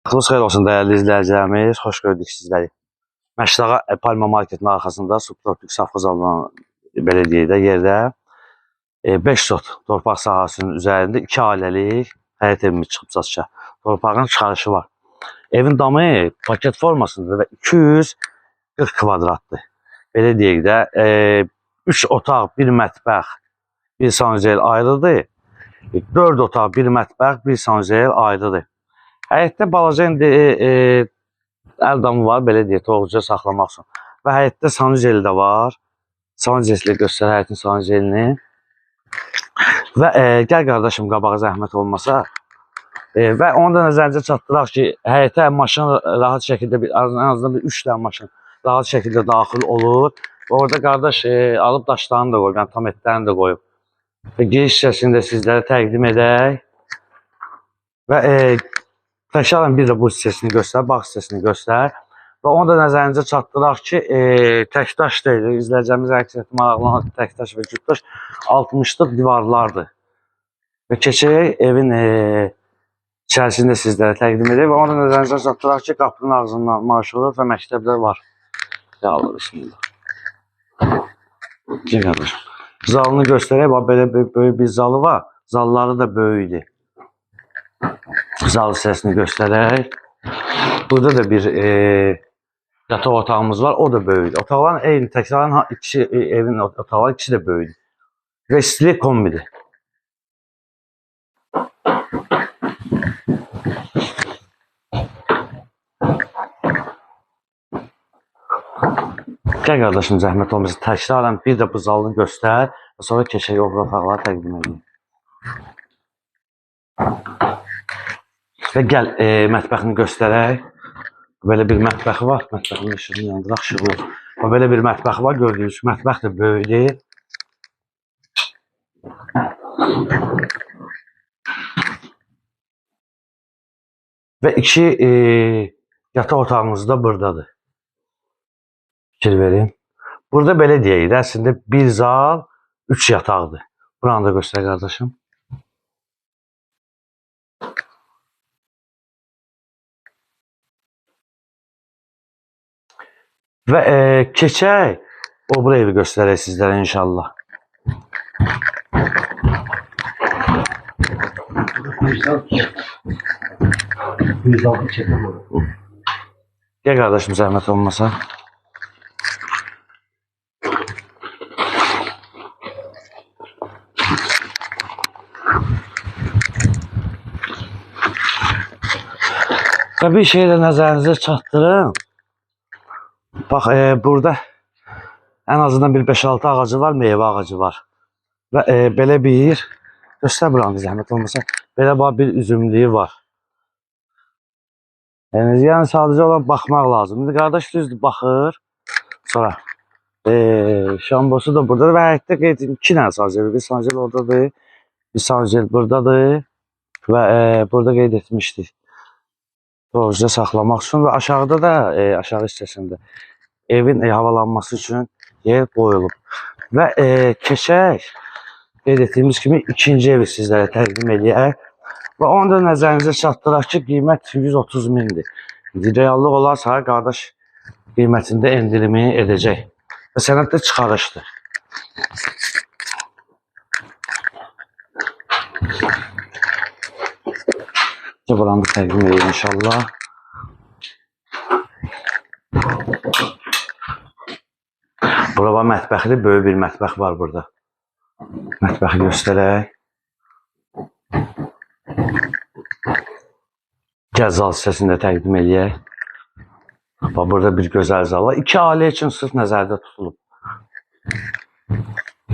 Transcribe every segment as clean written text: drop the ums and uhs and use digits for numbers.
Vaxtınız xeyir olsun dəyərli izləyicilərimiz, xoş gördük sizləri. Məşdağa Palma Marketin arxasında subtropik safxoz alınan belə deyək də yerdə 5 sot torpaq sahəsinin üzərində 2 ailəlik həyət evimiz çıxıb satışa. Torpağın çıxarışı var. Evin damı paket formasındadır və 240 kvadratdır. Belə deyək də 3 otaq, 1 mətbəx, 1 sanuzel ayrıdır. 4 otaq, 1 mətbəx, 1 sanuzel ayrıdır. Həyətdə balaca indi əl damı var, belə deyək, toğuca saxlamaq üçün. Və həyətdə sanuzeli də var. Sanuzeli göstər həyətin sanuzelini. Və gəl qardaşım qabağa zəhmət olmasa. Və onu da nəzərinizə çatdıraq ki, həyətə maşın rahat şəkildə, ən azından 3 dənə maşın rahat şəkildə daxil olur. Və orada qardaş alıb daşlarını da qoyub, yəni tam etlərini də qoyub. Və giriş hissəsini də sizlərə təqdim edək. Və təkrarən bir də bu hissəsini göstər, bağ hissəsini göstər. Və onu da nəzərinizə çatdıraq ki, təkdaş deyil, izləyəcəyimiz əksəriyyəti maraqlanan təkdaş və cütdaş 60'lıq divarlardır. Və keçək evin içərisində sizlərə təqdim edək və onu da nəzərinizə çatdıraq ki, qapının ağzından marşrut və məktəblər var. Ya Allah, bismillah. Gəl qardaşım. Zalını göstərək, belə böyük bir zalı var. Zalları da böyükdür. Zal hissəsini göstərək. Burada da bir yataq otağımız var, o da böyükdür. Otaqların eyni, təkrarən evin otaqları ikisi də böyükdür. Və istili kombidir. Gəl qardaşım, zəhmət olmasın, təkrarən bir də bu zalını göstər və sonra keçək o otaqları təqdim edeyim. Və gəl mətbəxini göstərək. Belə bir mətbəxi var. Mətbəxin işığını yandıraq, işıq olur. Və belə bir mətbəxi var. Gördüyünüz mətbəx də böyükdür. Və 2 yataq otağımız da buradadır. Fikir verin. Burada belə deyək də, əslində 1 zal, 3 yataqdır. Buranı da göstər qardaşım. Və keçək, o bu evi göstərək sizlərə inşallah. Gəl qardaşım, zəhmət olmasa. Və bir şey də nəzərinizə çatdırın. Bax, burada ən azından bir 5-6 ağacı var, meyvə ağacı var. Və belə bir, göstər buranı zəhmət olmasa, belə bir üzümlüyü var. Yəni sadəcə olan baxmaq lazım. İndi qardaş düzdür, baxır. Sonra şambosu da buradadır və həyətdə qeyd 2 dənə sanuzel, bir sanuzel oradadır, bir sanuzel buradadır və burada qeyd etmişdik. Doğruca saxlamaq üçün və aşağıda da, aşağı hissəsində evin havalanması üçün yer qoyulub. Və keçək, qeyd etdiyimiz kimi ikinci evi sizlərə təqdim edək. Və onu da nəzərinizə çatdıraq ki, qiymət 130 mindir. Reallıq olarsa, qardaş qiymətində endirimi edəcək. Və sənəd də çıxarışdır. Buranı da təqdim edək inşallah. Burada mətbəxdir, böyük bir mətbəx var burada. Mətbəxi göstərək. Gəl zal hissəsini də təqdim edək. Burada bir gözəl zal var. 2 ailə üçün sırf nəzərdə tutulub.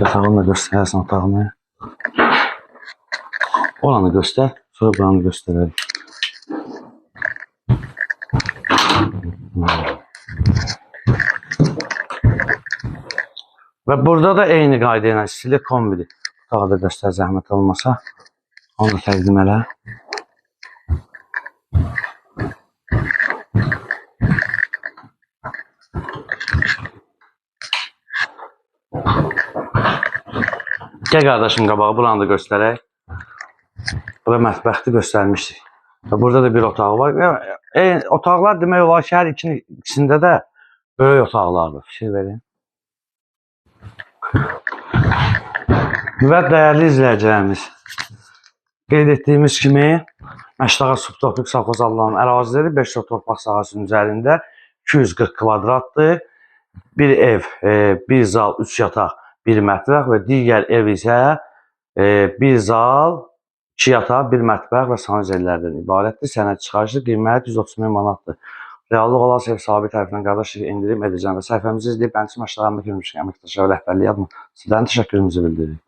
Yatağını da göstərərsən otağını. Oranı göstər, sonra buranı göstərək. Və burada da eyni qayda ilə istili kombidir. Otağı da göstər zəhmət olmasa. Onu da təqdim elə. Gəl qardaşım qabağı, buranı da göstərək. Burada mətbəxti göstərmişdik. Burada da bir otağı var. Otaqlar demək olar ki, hər ikisində də böyük otaqlardır. Fikir verin. Və dəyərli izləyicilərimiz, qeyd etdiyimiz kimi, Məşdağa subtropik safxoz adlanan əraziləri 5 torpaq sahəsinin üzərində 240 kvadratdır. Bir ev, bir zal, 3 yataq, 1 mətbəx və digər ev isə 1 zal, 2 yataq, 1 mətbəx və sanuzellərdən ibarətdir. Sənəd çıxarışı qiyməti 130 min manatdır. Reallıq olan ev sahibi tərəfindən qardaşlıq endirim edəcəm və səhifəmizi izləyib Bənsi Məşdağa əməkdaşlar rəhbərliyi adına sizlərin təşəkkürümüzü bildiririk.